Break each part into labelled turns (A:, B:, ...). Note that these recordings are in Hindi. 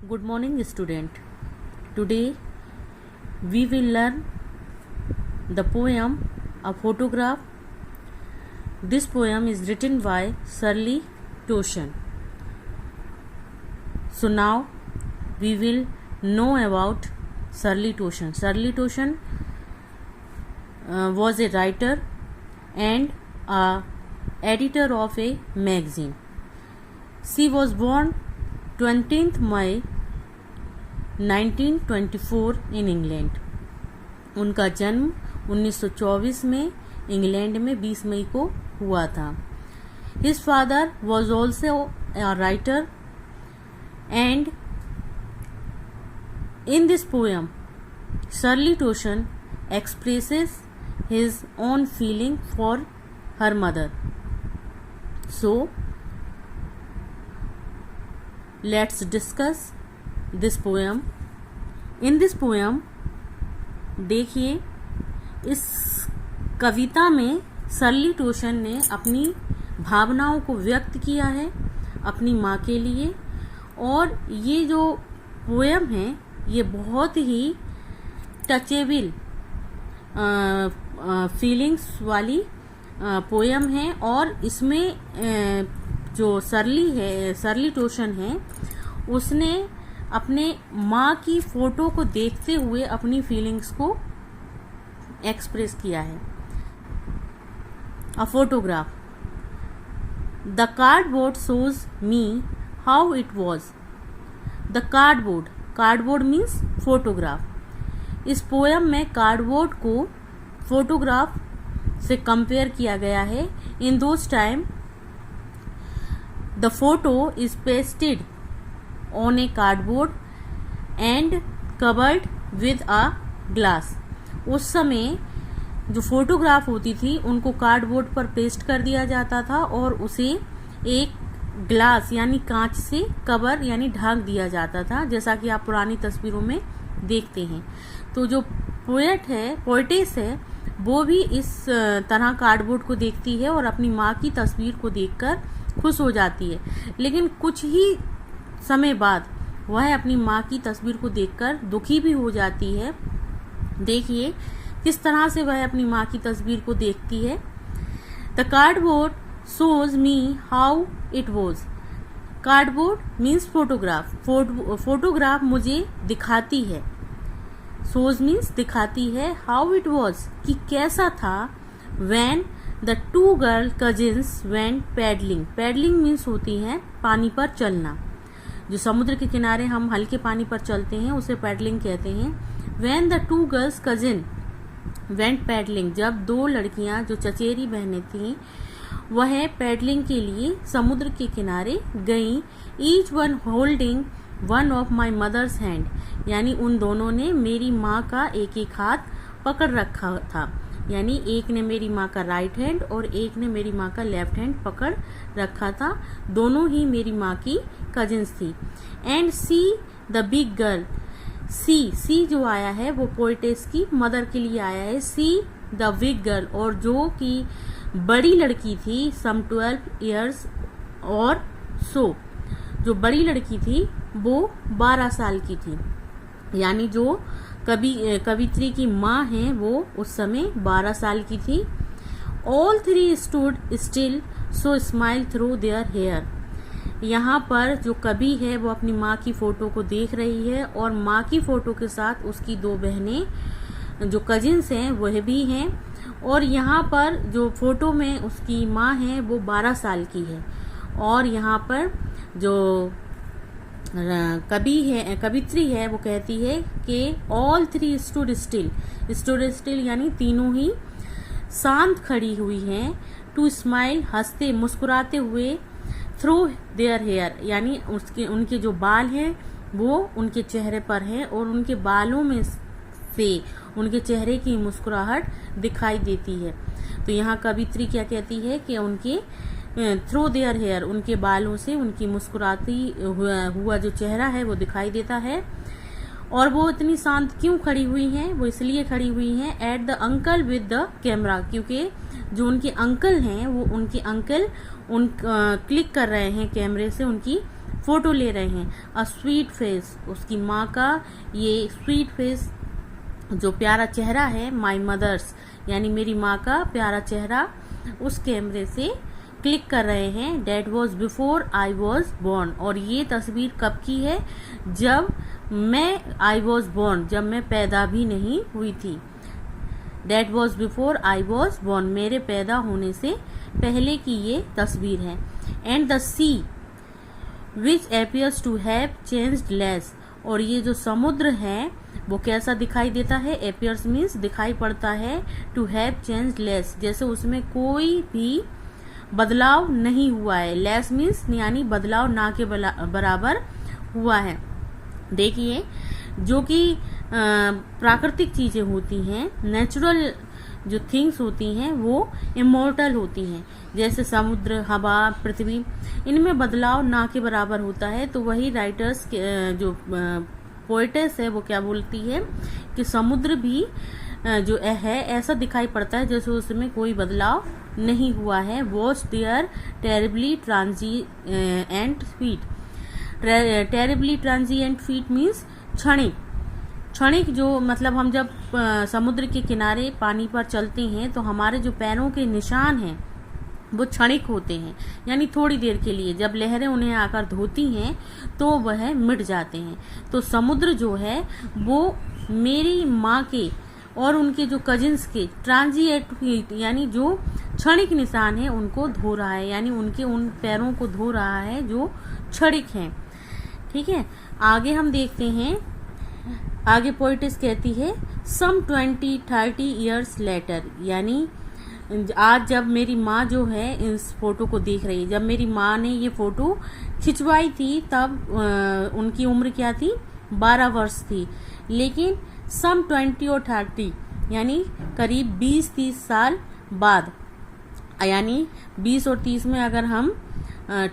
A: Good morning, student. Today we will learn the poem A Photograph. This poem is written by Shirley Toshan. So now we will know about Shirley Toshan. Shirley Toshan was a writer and a editor of a magazine. She was born 20th May 1924 in England. उनका जन्म 1924 में इंग्लैंड में 20 मई को हुआ था. His father was also a writer, and in this poem Shirley Toshan expresses his own feeling for her mother. So let's discuss this poem. In this poem देखिए, इस कविता में शर्ली टोशन ने अपनी भावनाओं को व्यक्त किया है अपनी माँ के लिए. और ये जो पोएम है ये बहुत ही टचेबल फीलिंग्स वाली पोएम है. और इसमें जो शर्ली टोशन है उसने अपने माँ की फोटो को देखते हुए अपनी फीलिंग्स को एक्सप्रेस किया है. A photograph. The cardboard shows me how it was. The cardboard means photograph. इस पोएम में कार्डबोर्ड को फोटोग्राफ से कंपेयर किया गया है. In those time the photo is pasted on a cardboard and covered with a glass. उस समय जो फोटोग्राफ होती थी उनको कार्डबोर्ड पर पेस्ट कर दिया जाता था और उसे एक ग्लास यानी कांच से कवर यानी ढक दिया जाता था, जैसा कि आप पुरानी तस्वीरों में देखते हैं. तो जो पोएटेस है वो भी इस तरह कार्डबोर्ड को देखती है और अपनी माँ की तस्वीर को देखकर खुश हो जाती है. लेकिन कुछ ही समय बाद वह अपनी माँ की तस्वीर को देखकर दुखी भी हो जाती है. देखिए किस तरह से वह अपनी माँ की तस्वीर को देखती है. The cardboard shows me how it was. Cardboard means photograph. Photograph मुझे दिखाती है. शोज मीन्स दिखाती है. हाउ इट वॉज कि कैसा था. When the two girl cousins went paddling. Paddling means होती है पानी पर चलना. जो समुद्र के किनारे हम हल्के पानी पर चलते हैं उसे पैडलिंग कहते हैं. When the two girls cousin went paddling. जब दो लड़कियां जो चचेरी बहनें थीं वह पैडलिंग के लिए समुद्र के किनारे गईं. Each one holding one of my mother's hand. यानी उन दोनों ने मेरी माँ का एक एक हाथ पकड़ रखा था. यानी एक ने मेरी माँ का राइट हैंड और एक ने मेरी माँ का लेफ्ट हैंड पकड़ रखा था. दोनों ही मेरी माँ की कजिन्स थी. And she the big girl. She जो आया है वो पोएटेस की मदर के लिए आया है. सी द बिग गर्ल. और जो कि बड़ी लड़की थी सम 12 ईयर्स और सो. जो बड़ी लड़की थी वो 12 साल की थी. यानी जो कवित्री की माँ हैं वो उस समय 12 साल की थी. All three stood still so smile through their hair. यहाँ पर जो कवि है वो अपनी माँ की फोटो को देख रही है और माँ की फोटो के साथ उसकी दो बहनें जो कजिन्स हैं वह भी हैं. और यहाँ पर जो फोटो में उसकी माँ है वो 12 साल की है. और यहाँ पर जो कवित्री है वो कहती है कि ऑल थ्री स्टूड स्टिल यानी तीनों ही शांत खड़ी हुई हैं. टू स्माइल हंसते मुस्कुराते हुए. थ्रू देयर हेयर यानी उनके जो बाल हैं वो उनके चेहरे पर हैं और उनके बालों में से उनके चेहरे की मुस्कुराहट दिखाई देती है. तो यहाँ कवित्री क्या कहती है कि उनके थ्रू देयर हेयर उनके बालों से उनकी मुस्कुराती हुआ जो चेहरा है वो दिखाई देता है. और वो इतनी शांत क्यों खड़ी हुई हैं. वो इसलिए खड़ी हुई हैं at the uncle with the camera. क्योंकि जो उनके अंकल हैं वो उनके अंकल क्लिक कर रहे हैं कैमरे से उनकी फ़ोटो ले रहे हैं। अ स्वीट फेस, उसकी माँ का ये स्वीट फेस जो प्यारा चेहरा है, माई मदर्स यानी मेरी माँ का प्यारा चेहरा उस कैमरे से क्लिक कर रहे हैं। That was before I was born, और ये तस्वीर कब की है? जब मैं आई वॉज बॉर्न, जब मैं पैदा भी नहीं हुई थी। That was before I was born, मेरे पैदा होने से पहले की ये तस्वीर है। And the sea which appears to have changed less, और ये जो समुद्र है वो कैसा दिखाई देता है? एपियर्स मीन्स दिखाई पड़ता है, टू हैव चेंज्ड लेस जैसे उसमें कोई भी बदलाव नहीं हुआ है। लेस मीन्स यानी बदलाव ना के बराबर हुआ है। देखिए, जो कि प्राकृतिक चीजें होती हैं, नेचुरल जो थिंग्स होती हैं वो इमोर्टल होती हैं, जैसे समुद्र, हवा, पृथ्वी, इनमें बदलाव ना के बराबर होता है। तो वही राइटर्स जो पोएटेस है वो क्या बोलती है कि समुद्र भी जो है ऐसा दिखाई पड़ता है जैसे उसमें कोई बदलाव नहीं हुआ है। Washed their terribly transient feet, terribly transient feet means क्षणिक, क्षणिक जो मतलब हम जब समुद्र के किनारे पानी पर चलते हैं तो हमारे जो पैरों के निशान हैं वो क्षणिक होते हैं, यानी थोड़ी देर के लिए। जब लहरें उन्हें आकर धोती हैं तो वह मिट जाते हैं। तो समुद्र जो है वो मेरी माँ के और उनके जो कजिन्स के ट्रांजिएंट यानी जो क्षणिक निशान है उनको धो रहा है, यानी उनके उन पैरों को धो रहा है जो क्षणिक हैं। ठीक है, आगे हम देखते हैं। आगे पोएटिस कहती है सम 20-30 ईयर्स लेटर, यानी आज जब मेरी माँ जो है इस फोटो को देख रही है, जब मेरी माँ ने ये फोटो खिंचवाई थी तब उनकी उम्र क्या थी? 12 वर्ष थी। लेकिन सम 20 और 30 यानी करीब 20-30 साल बाद, यानी 20 और 30 में अगर हम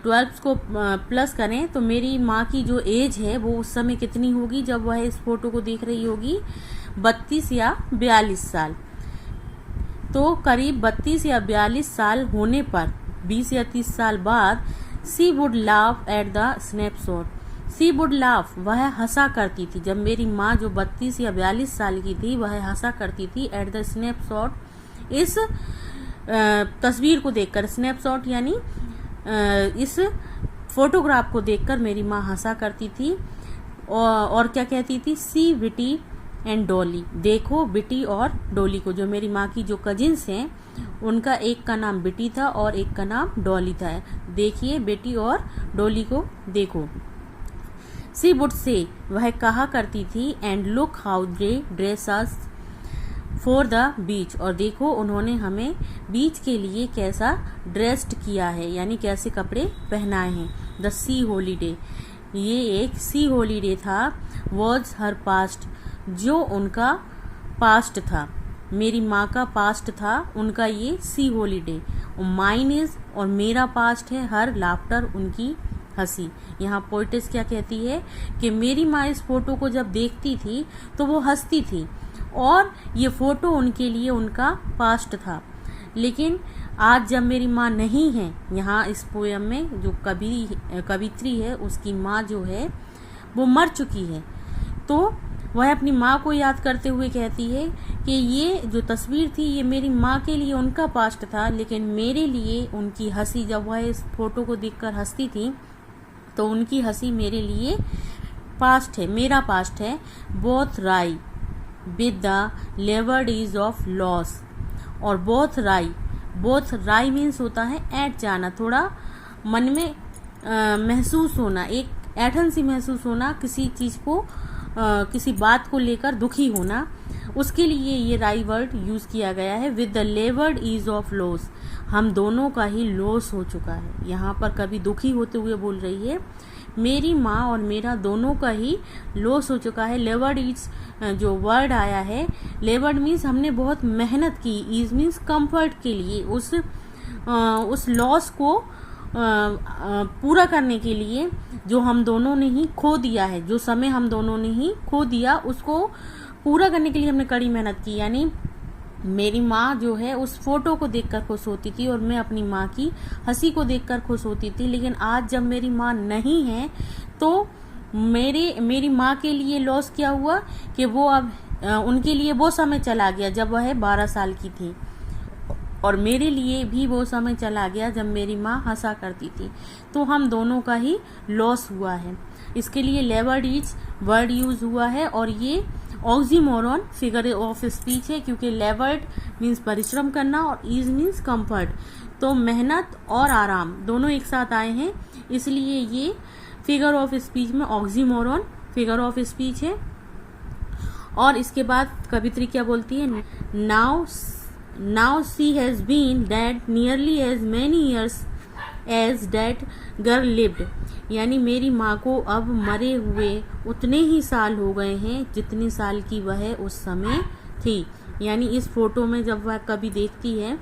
A: 12 को प्लस करें तो मेरी माँ की जो एज है वो उस समय कितनी होगी जब वह इस फोटो को देख रही होगी? 32 या 42 साल। तो करीब 32 या 42 साल होने पर 20 या 30 साल बाद she would laugh at the snapshot, she would laugh, वह हंसा करती थी। जब मेरी माँ जो 32 या 42 साल की थी वह हंसा करती थी एट द स्नैपशॉट, इस तस्वीर को देखकर। स्नैपशॉट यानी इस फोटोग्राफ को देखकर मेरी माँ हंसा करती थी। और क्या कहती थी? सी विटी एंड डॉली, देखो बिटी और डॉली को, जो मेरी माँ की जो कजिन्स हैं उनका एक का नाम बिटी था और एक का नाम डॉली था। देखिए बेटी और डॉली को देखो। सी वुड से, वह कहा करती थी, and look how they dress us for the beach, और देखो उन्होंने हमें बीच के लिए कैसा ड्रेस्ड किया है, यानी कैसे कपड़े पहनाए हैं। द सी हॉलीडे, ये एक सी हॉलीडे था। वॉज हर पास्ट, जो उनका पास्ट था, मेरी माँ का पास्ट था उनका ये सी हॉलीडे। माइन इज, और मेरा पास्ट है हर लाफ्टर, उनकी हंसी। यहाँ पोएटिस क्या कहती है कि मेरी माँ इस फोटो को जब देखती थी तो वो हंसती थी और ये फोटो उनके लिए उनका पास्ट था। लेकिन आज जब मेरी माँ नहीं है, यहाँ इस पोयम में जो कवित्री है उसकी माँ जो है वो मर चुकी है, तो वह अपनी माँ को याद करते हुए कहती है कि ये जो तस्वीर थी ये मेरी माँ के लिए उनका पास्ट था, लेकिन मेरे लिए उनकी हंसी, जब वह इस फोटो को देखकर हंसती थी तो उनकी हंसी मेरे लिए पास्ट है, मेरा पास्ट है। बोथ राई with the levered is of loss, और बोथ राई मीन्स होता है ऐठ जाना, थोड़ा मन में महसूस होना, एक ऐठन सी महसूस होना, किसी चीज को किसी बात को लेकर दुखी होना, उसके लिए ये राई वर्ड यूज किया गया है। With the levered is of loss, हम दोनों का ही लॉस हो चुका है। यहाँ पर कभी दुखी होते हुए बोल रही है, मेरी माँ और मेरा दोनों का ही लॉस हो चुका है। लेवर्ड इज जो वर्ड आया है, लेवर्ड मीन्स हमने बहुत मेहनत की, इज मीन्स कंफर्ट के लिए, उस लॉस को पूरा करने के लिए जो हम दोनों ने ही खो दिया है, जो समय हम दोनों ने ही खो दिया, उसको पूरा करने के लिए हमने कड़ी मेहनत की। यानी मेरी माँ जो है उस फोटो को देखकर खुश होती थी और मैं अपनी माँ की हंसी को देखकर खुश होती थी। लेकिन आज जब मेरी माँ नहीं है तो मेरी माँ के लिए लॉस क्या हुआ कि वो अब उनके लिए वो समय चला गया जब वह 12 साल की थी, और मेरे लिए भी वो समय चला गया जब मेरी माँ हंसा करती थी। तो हम दोनों का ही लॉस हुआ है। इसके लिए लेवर्ड इज वर्ड यूज हुआ है और ये ऑक्सीमोरॉन फिगर ऑफ स्पीच है, क्योंकि लेवर्ड मीन्स परिश्रम करना और इज मीन्स कंफर्ट। तो मेहनत और आराम दोनों एक साथ आए हैं, इसलिए ये फिगर ऑफ स्पीच में ऑक्सीमोरॉन फिगर ऑफ स्पीच है। और इसके बाद कवित्री क्या बोलती है, now she has been dead nearly as many years as that girl lived, यानी मेरी माँ को अब मरे हुए उतने ही साल हो गए हैं जितने साल की वह उस समय थी। यानी इस फोटो में जब वह कभी देखती है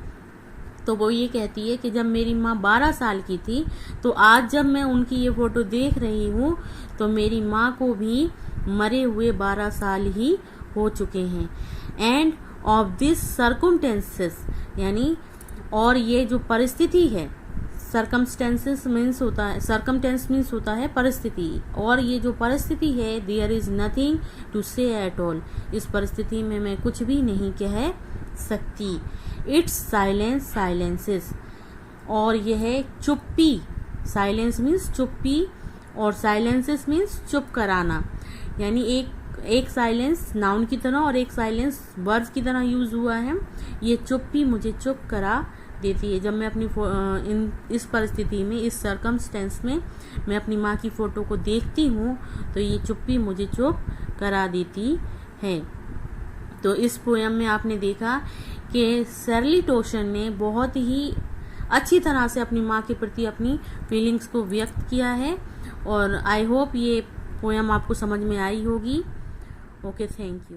A: तो वो ये कहती है कि जब मेरी माँ 12 साल की थी तो आज जब मैं उनकी ये फोटो देख रही हूँ तो मेरी माँ को भी मरे हुए 12 साल ही हो चुके हैं। एंड ऑफ दिस सर्कमस्टेंसेस, यानी और ये जो परिस्थिति है, सर्कमस्टेंसेस मीन्स होता है, सर्कमस्टेंस मीन्स होता है परिस्थिति, और ये जो परिस्थिति है देयर इज नथिंग टू से एट ऑल, इस परिस्थिति में मैं कुछ भी नहीं कह सकती। इट्स साइलेंस साइलेंसेस, और यह चुप्पी, साइलेंस मीन्स चुप्पी और साइलेंसेस मीन्स चुप कराना, यानी एक साइलेंस नाउन की तरह और एक साइलेंस वर्ब की तरह यूज हुआ है। ये चुप्पी मुझे चुप करा देती है। जब मैं अपनी इस परिस्थिति में, इस सर्कमस्टेंस में मैं अपनी माँ की फ़ोटो को देखती हूँ तो ये चुप्पी मुझे चुप करा देती है। तो इस पोयम में आपने देखा कि शर्ली टोशन ने बहुत ही अच्छी तरह से अपनी माँ के प्रति अपनी फीलिंग्स को व्यक्त किया है, और आई होप ये पोयम आपको समझ में आई होगी। Okay, thank you.